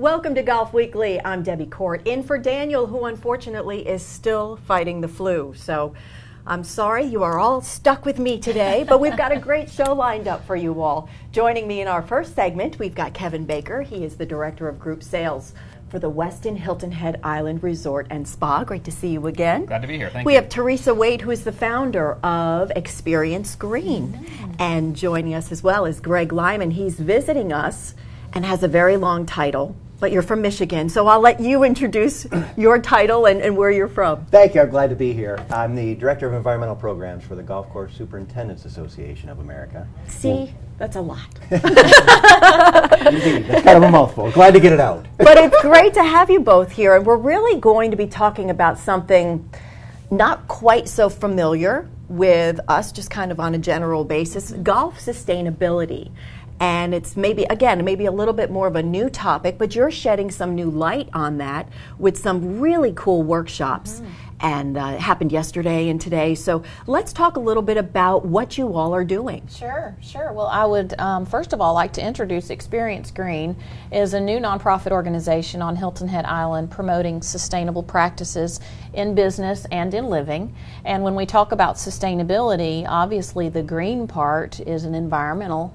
Welcome to Golf Weekly. I'm Debbie Cort, in for Daniel, who unfortunately is still fighting the flu. So I'm sorry you are all stuck with me today, but we've got a great show lined up for you all. Joining me in our first segment, we've got Kevin Baker. He is the Director of Group Sales for the WESTIN Hilton Head Island Resort and Spa. Great to see you again. Glad to be here. Thank you. We have Teresa Wade, who is the founder of Experience Green. And joining us as well is Greg Lyman. He's visiting us and has a very long title, but you're from Michigan, so I'll let you introduce your title and where you're from. Thank you. I'm glad to be here. I'm the Director of Environmental Programs for the Golf Course Superintendents Association of America. See, that's a lot. Indeed, that's kind of a mouthful. Glad to get it out. But it's great to have you both here, and we're really going to be talking about something not quite so familiar with us, just kind of on a general basis, golf sustainability. And it's maybe a little bit more of a new topic, but you're shedding some new light on that with some really cool workshops. And it happened yesterday and today. So let's talk a little bit about what you all are doing. Sure. Well, I would first of all like to introduce Experience Green. Is a new nonprofit organization on Hilton Head Island promoting sustainable practices in business and in living. And when we talk about sustainability, obviously the green part is an environmental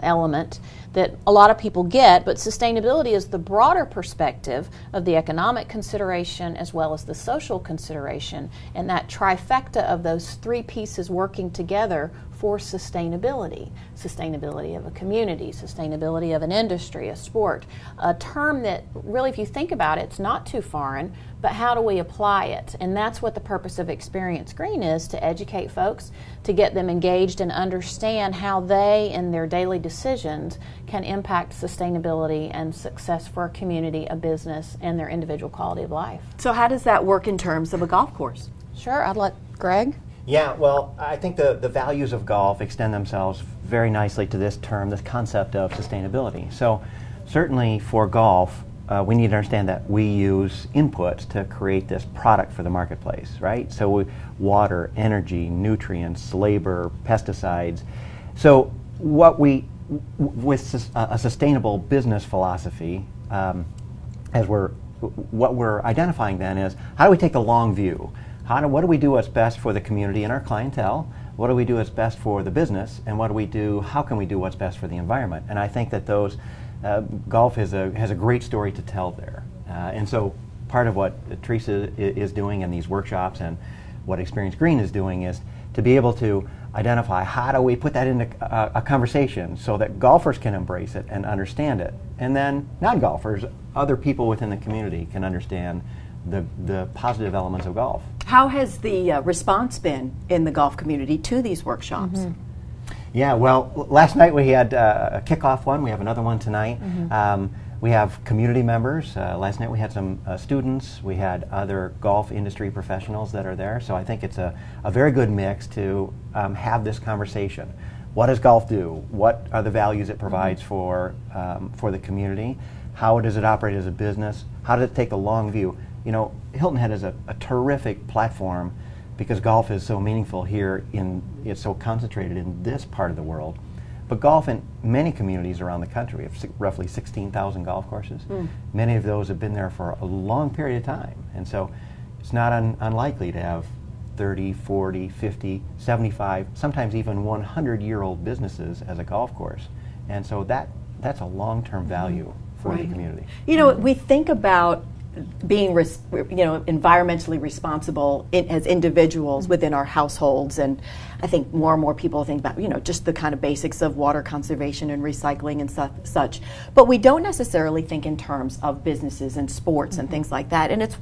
element that a lot of people get, but sustainability is the broader perspective of the economic consideration as well as the social consideration, and that trifecta of those three pieces working together for sustainability. Sustainability of a community, sustainability of an industry, a sport, a term that really, if you think about it, it's not too foreign, but how do we apply it? And that's what the purpose of Experience Green is, to educate folks, to get them engaged and understand how they, in their daily decisions, can impact sustainability and success for a community, a business, and their individual quality of life. So how does that work in terms of a golf course? Sure, I'd let Greg. Yeah, well, I think the values of golf extend themselves very nicely to this term, this concept of sustainability. So certainly for golf, we need to understand that we use inputs to create this product for the marketplace, right? So water, energy, nutrients, labor, pesticides. So what we, with a sustainable business philosophy, what we're identifying then is, how do we take the long view? What do we do what's best for the community and our clientele? What do we do what's best for the business? And how can we do what's best for the environment? And I think that golf has a great story to tell there. And so part of what Teresa is doing in these workshops and what Experience Green is doing is to be able to identify, how do we put that into a conversation so that golfers can embrace it and understand it, and then non-golfers, other people within the community, can understand the positive elements of golf. How has the response been in the golf community to these workshops? Yeah, well, last night we had a kickoff one. We have another one tonight. We have community members. Last night we had some students. We had other golf industry professionals that are there. So I think it's a very good mix to have this conversation. What does golf do? What are the values it provides for the community? How does it operate as a business? How does it take the long view? You know, Hilton Head is a terrific platform because golf is so meaningful here, it's so concentrated in this part of the world. But golf in many communities around the country, we have roughly 16,000 golf courses. Many of those have been there for a long period of time. And so it's not unlikely to have 30, 40, 50, 75, sometimes even 100-year-old businesses as a golf course. And so that's a long-term value for the community. You know, we think about being environmentally responsible as individuals within our households, and I think more and more people think about just the kind of basics of water conservation and recycling and such, but we don't necessarily think in terms of businesses and sports and things like that, and it's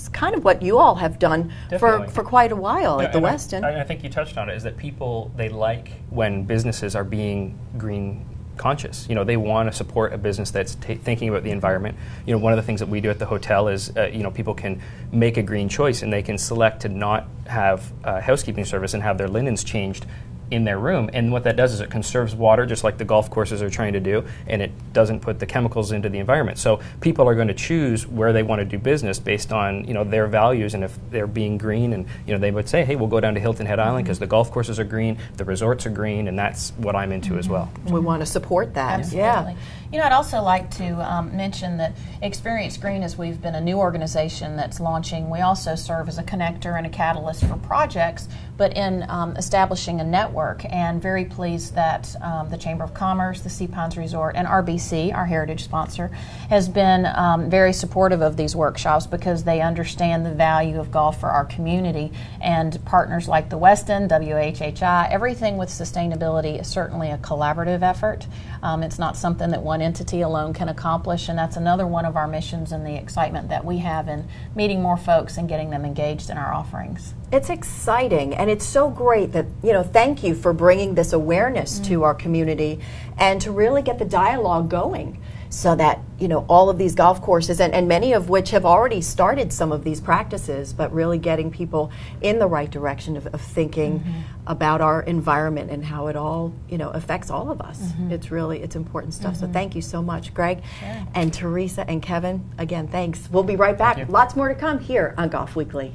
kind of what you all have done for quite a while at the WESTIN. I think you touched on it, is that people, they like when businesses are being green conscious. They want to support a business that's thinking about the environment. One of the things that we do at the hotel is, people can make a green choice, and they can select to not have housekeeping service and have their linens changed in their room. And what that does is it conserves water, just like the golf courses are trying to do, and it doesn't put the chemicals into the environment. So people are going to choose where they want to do business based on their values, and if they're being green, and they would say, hey, we'll go down to Hilton Head Island because the golf courses are green, the resorts are green, and that's what I'm into as well. We want to support that. Absolutely. You know, I'd also like to mention that Experience Green, as we've been a new organization that's launching, we also serve as a connector and a catalyst for projects, but in establishing a network, and very pleased that the Chamber of Commerce, the Sea Pines Resort, and RBC, our heritage sponsor, has been very supportive of these workshops because they understand the value of golf for our community, and partners like the WESTIN, WHHI, everything with sustainability is certainly a collaborative effort. It's not something that one entity alone can accomplish, and that's another one of our missions and the excitement that we have in meeting more folks and getting them engaged in our offerings. It's exciting, and it's so great that, you know, thank you for bringing this awareness to our community and to really get the dialogue going so that, you know, all of these golf courses, and many of which have already started some of these practices, but really getting people in the right direction of thinking about our environment and how it all, you know, affects all of us. It's important stuff. So thank you so much, Greg. Sure. And Teresa and Kevin, again, thanks. We'll be right back. Lots more to come here on Golf Weekly.